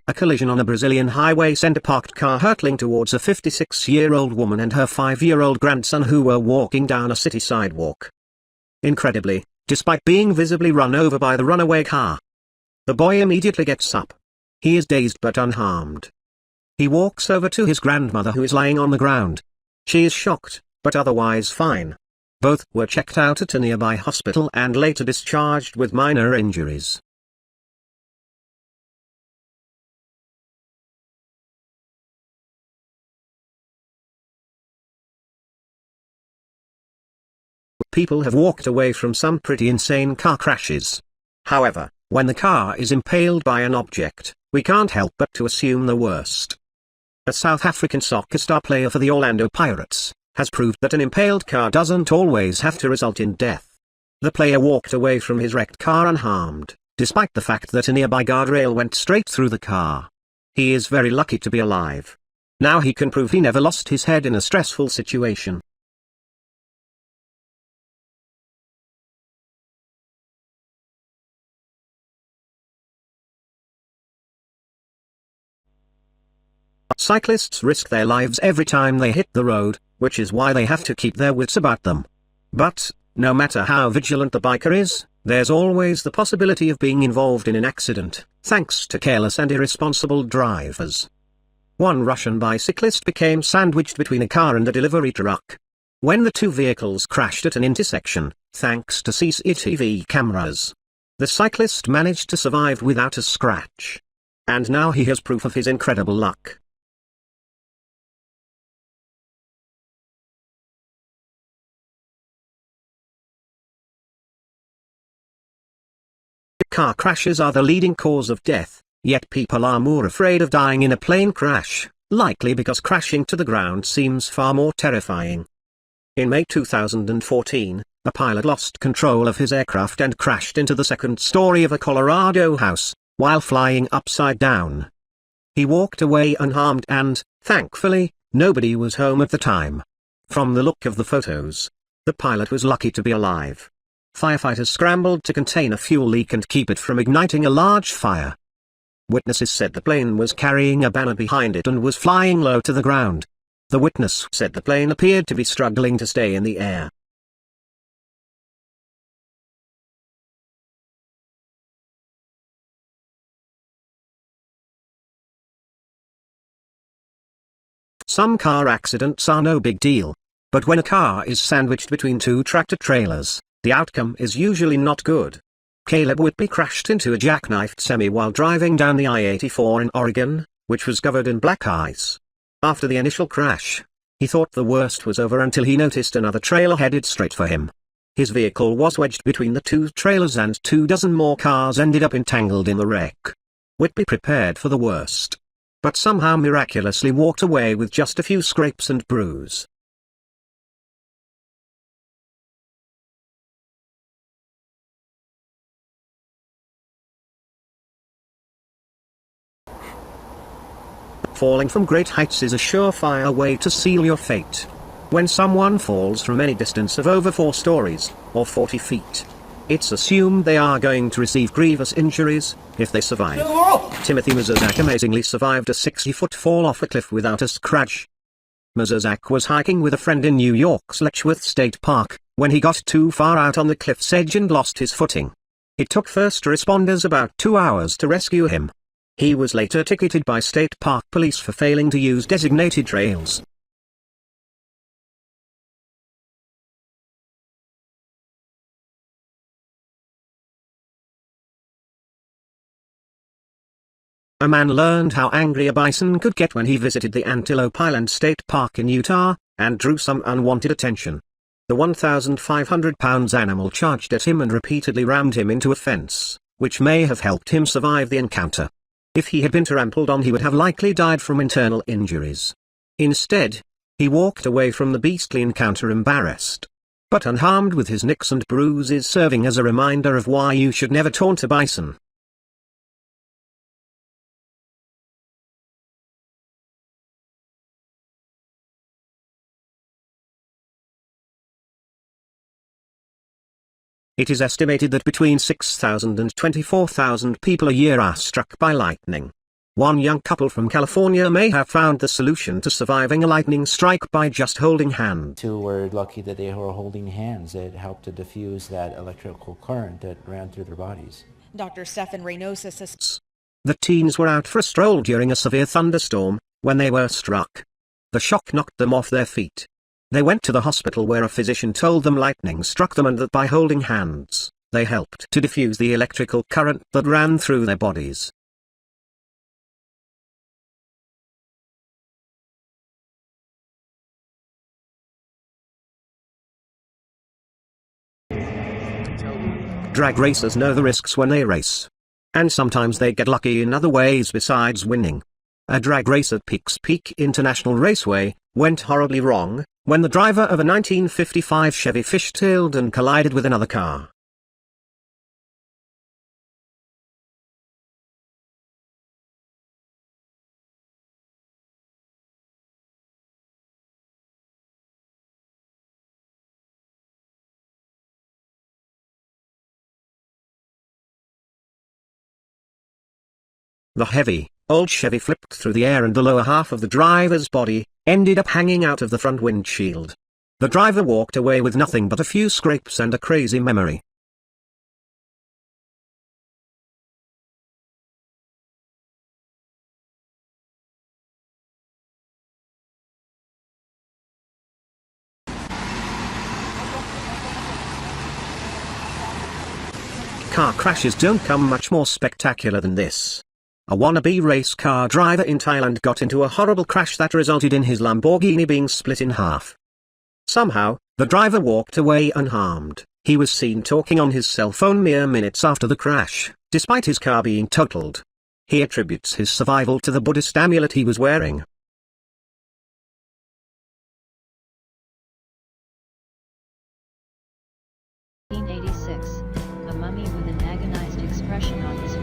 A collision on a Brazilian highway sent a parked car hurtling towards a 56-year-old woman and her 5-year-old grandson who were walking down a city sidewalk. Incredibly, despite being visibly run over by the runaway car, the boy immediately gets up. He is dazed but unharmed. He walks over to his grandmother who is lying on the ground. She is shocked, but otherwise fine. Both were checked out at a nearby hospital and later discharged with minor injuries. People have walked away from some pretty insane car crashes. However, when the car is impaled by an object, we can't help but to assume the worst. A South African soccer star player for the Orlando Pirates has proved that an impaled car doesn't always have to result in death. The player walked away from his wrecked car unharmed, despite the fact that a nearby guardrail went straight through the car. He is very lucky to be alive. Now he can prove he never lost his head in a stressful situation. Cyclists risk their lives every time they hit the road, which is why they have to keep their wits about them. But, no matter how vigilant the biker is, there's always the possibility of being involved in an accident, thanks to careless and irresponsible drivers. One Russian bicyclist became sandwiched between a car and a delivery truck. When the two vehicles crashed at an intersection, thanks to CCTV cameras, the cyclist managed to survive without a scratch. And now he has proof of his incredible luck. Car crashes are the leading cause of death, yet people are more afraid of dying in a plane crash, likely because crashing to the ground seems far more terrifying. In May 2014, a pilot lost control of his aircraft and crashed into the second story of a Colorado house, while flying upside down. He walked away unharmed and, thankfully, nobody was home at the time. From the look of the photos, the pilot was lucky to be alive. Firefighters scrambled to contain a fuel leak and keep it from igniting a large fire. Witnesses said the plane was carrying a banner behind it and was flying low to the ground. The witness said the plane appeared to be struggling to stay in the air. Some car accidents are no big deal, but when a car is sandwiched between two tractor-trailers, the outcome is usually not good. Caleb Whitby crashed into a jackknifed semi while driving down the I-84 in Oregon, which was covered in black ice. After the initial crash, he thought the worst was over until he noticed another trailer headed straight for him. His vehicle was wedged between the two trailers and 24 more cars ended up entangled in the wreck. Whitby prepared for the worst, but somehow miraculously walked away with just a few scrapes and bruises. Falling from great heights is a surefire way to seal your fate. When someone falls from any distance of over 4 stories, or 40 feet, it's assumed they are going to receive grievous injuries, if they survive. Timothy Mazurczak amazingly survived a 60-foot fall off a cliff without a scratch. Mazurczak was hiking with a friend in New York's Letchworth State Park, when he got too far out on the cliff's edge and lost his footing. It took first responders about 2 hours to rescue him. He was later ticketed by state park police for failing to use designated trails. A man learned how angry a bison could get when he visited the Antelope Island State Park in Utah, and drew some unwanted attention. The 1,500-pound animal charged at him and repeatedly rammed him into a fence, which may have helped him survive the encounter. If he had been trampled on, he would have likely died from internal injuries. Instead, he walked away from the beastly encounter embarrassed, but unharmed, with his nicks and bruises serving as a reminder of why you should never taunt a bison. It is estimated that between 6,000 and 24,000 people a year are struck by lightning. One young couple from California may have found the solution to surviving a lightning strike by just holding hands. Two were lucky that they were holding hands. It helped to diffuse that electrical current that ran through their bodies. Dr. Stefan Reynosa says the teens were out for a stroll during a severe thunderstorm when they were struck. The shock knocked them off their feet. They went to the hospital where a physician told them lightning struck them and that by holding hands, they helped to diffuse the electrical current that ran through their bodies. Drag racers know the risks when they race. And sometimes they get lucky in other ways besides winning. A drag race at Pikes Peak International Raceway went horribly wrong when the driver of a 1955 Chevy fishtailed and collided with another car. The heavy, old Chevy flipped through the air and the lower half of the driver's body ended up hanging out of the front windshield. The driver walked away with nothing but a few scrapes and a crazy memory. Car crashes don't come much more spectacular than this. A wannabe race car driver in Thailand got into a horrible crash that resulted in his Lamborghini being split in half. Somehow, the driver walked away unharmed. He was seen talking on his cell phone mere minutes after the crash, despite his car being totaled. He attributes his survival to the Buddhist amulet he was wearing. A mummy with an agonized expression on his